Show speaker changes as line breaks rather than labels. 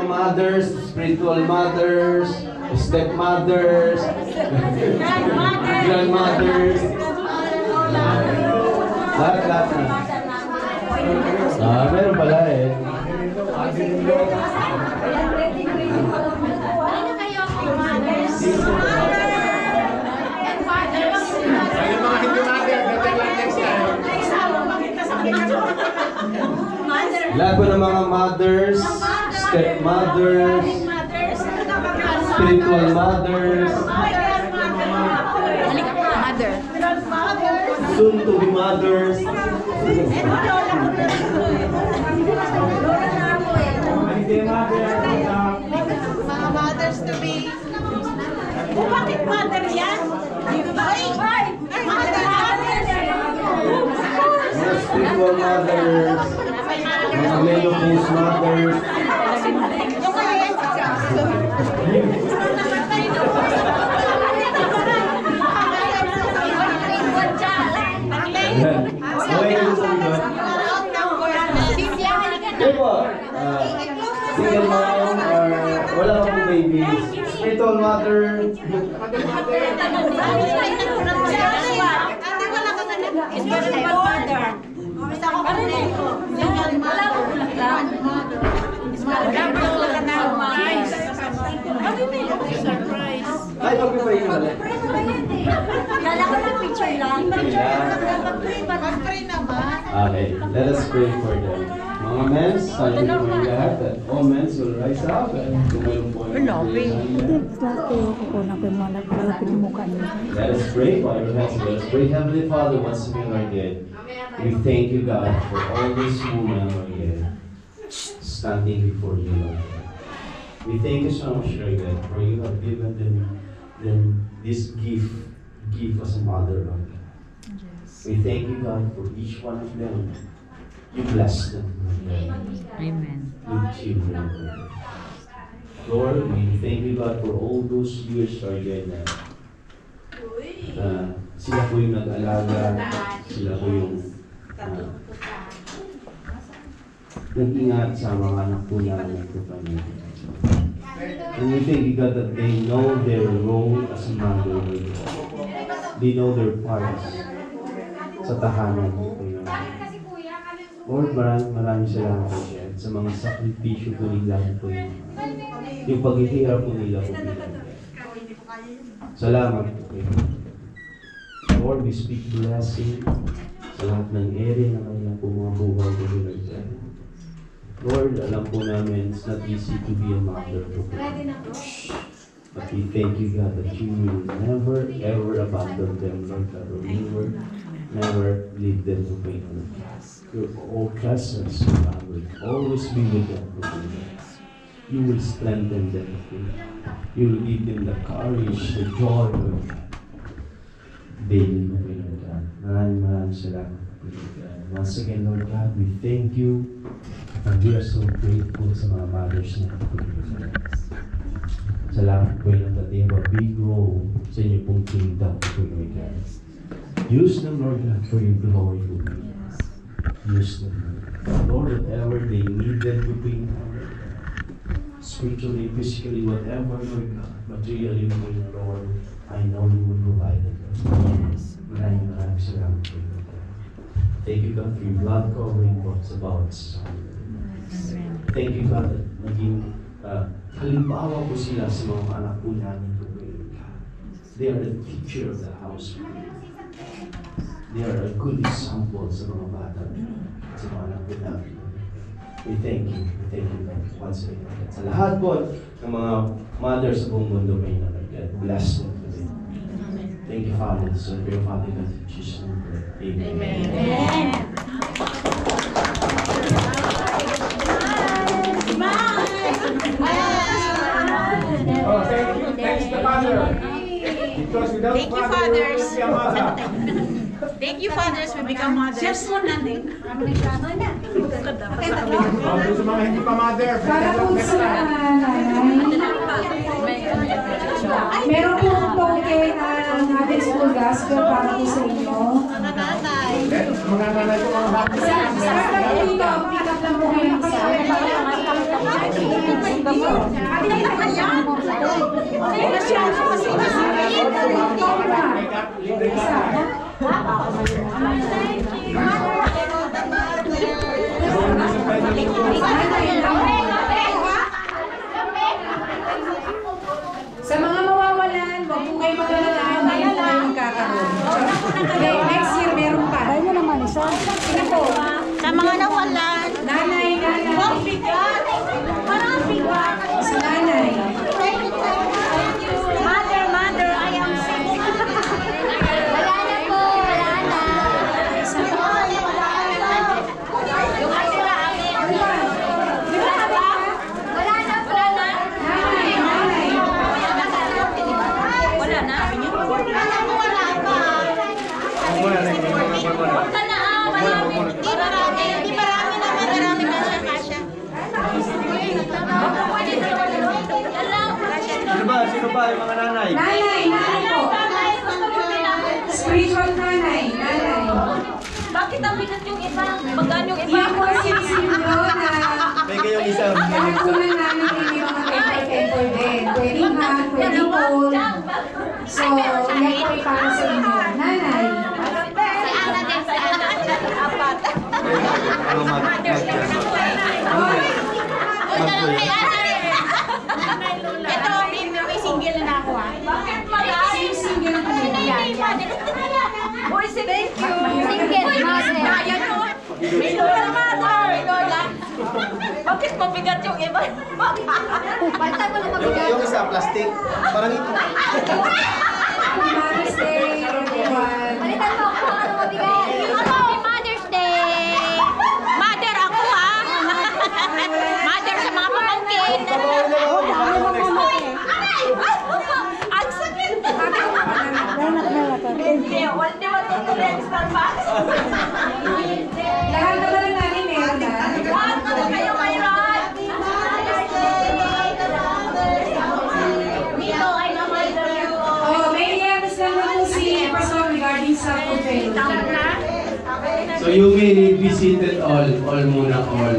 mothers, spiritual mothers, stepmothers, grandmothers. Lahat na. Meron pala eh. Lahat po ng mga mothers, stepmothers, spiritual mothers, soon to be mothers.
Mga mothers to be. Bakit mother yan?
Mga spiritual mothers, mga menopause mothers. Single mom or wala akong baby. Spiritual mother. Ay, pag-pray ka ulit.
Kala ko ng picture lang.
Okay, let us pray for them. Mga men, sabi ko yung lahat that all men will rise up and tumayong po yung Let us pray, Father, let us pray. Heavenly Father, once again, Lord God, we thank you, God, for all these women, Lord God, standing before you, Lord God. We thank you so much, Lord God, for you have given them this gift as a mother, Lord God. We thank you, God, for each one of them. You bless them, Lord.
Amen.
With children, Lord. Lord, we thank you, God, for all those years, Lord God, na sila po yung nag-alaga, sila po yung nag-ingat sa mga anak po namin ito, Panginoon. And we thank you, God, that they know their role as a mother, Lord. They know their parts sa tahanan po, Panginoon. Lord, maraming salamat po siya sa mga sakripisyo po nila po yung paghihirap po nila po. Salamat po kayo. Lord, we speak blessing sa lahat ng area na kanilang po mga buhay po nila. Lord, alam po namin it's not easy to be a mother po. But we thank you, God, that you will never ever abandon them, Lord God, or you will never leave them to pain. Your all presence, God, will always be with them. You will strengthen them. You will give them the courage, the joy, Lord God. Daily, Lord God. Maraming salamat. Once again, Lord God, we thank you. And we are so grateful sa mga mothers na salamat po yun that they have a big role sa inyo pong kingdom, Lord God. Use them, Lord God, for your glory, Lord God. Use them, Lord, whatever they need them to be, spiritually, physically, whatever, Lord God, materially, Lord, I know you will provide it. Maraming salamat po, Lord God. Thank you, God, for your blood covering what's about us. Thank you, God, that naging halimbawa po sila sa mga anak po namin po. They are the teacher of the house. They are a good example sa mga bata, sa mga anak po namin. We thank you, God, once again. Sa lahat po ng mga mothers sa buong mundo kayo na God bless them today. Thank you, Father, so for your Father, God, in Jesus' name. Amen.
Amen.
Oh, thank you. Thanks to Father. Because without
Thank you,
Father, we
fathers.
wouldn't be a mother.
Thank you, fathers. We become mothers. Just one natin.
Oh, sa mga hindi pa mother,
Para po
next
sa
time.
nanay, meron po ang token na ating school gospel para po sa inyo.
Mga nanay ko, mga happy.
Sa dito, pick up lang po kayo ng isa. Sa mga mawawalan, wag po kayo mag-alala, ngayon po kayo magkakaroon. Okay, next year meron pa. Tayo naman isa. Sino po?
Sa mga nawalan.
Nanay.
Ang bigat. Parang bigat.
Si nanay.
Mother, I am sick. Wala na po, wala na. Yung asira amin.
Di ba kami pa?
Wala na po.
Nanay.
Wala na? Wala pa. Huwag ka na marami. Hindi marami naman. Marami kasya. Baka pwede
Sino ba yung mga nanay?
Nanay po. Spiritual nanay.
Bakit ang bigat yung iba? Magaan yung iba?
Hindi po sinisilyo na
May kayong isa.
kalakunan namin yung mga temper din. Pwedeng hand, pwedeng all. So, yan po ay para sa inyo. Nanay.
Apat. Ito, may single na ako ah. Bakit magaan?
Single po yan.
Uy, thank you. Single, mother. Kaya no? May Lola, mother. May Lola. Bakit mabigat yung iba? Basta mo na mabigat.
Yung isa, plastic. Parang ito.
Mother's Day, everyone.
Palitan mo ako ano mabigat. Happy Mother's Day. Mother ako ha. Mother sa mga pamangkin. Ang sakit. Hindi, wala matutuloy ang Starbucks.
Lahat na lang namin meron na.
Lahat na lang kayo mayroon. Dito ay na-mother you.
Oh, may i-amas lang na po si person regarding sa hotel.
So you may be seated all muna all.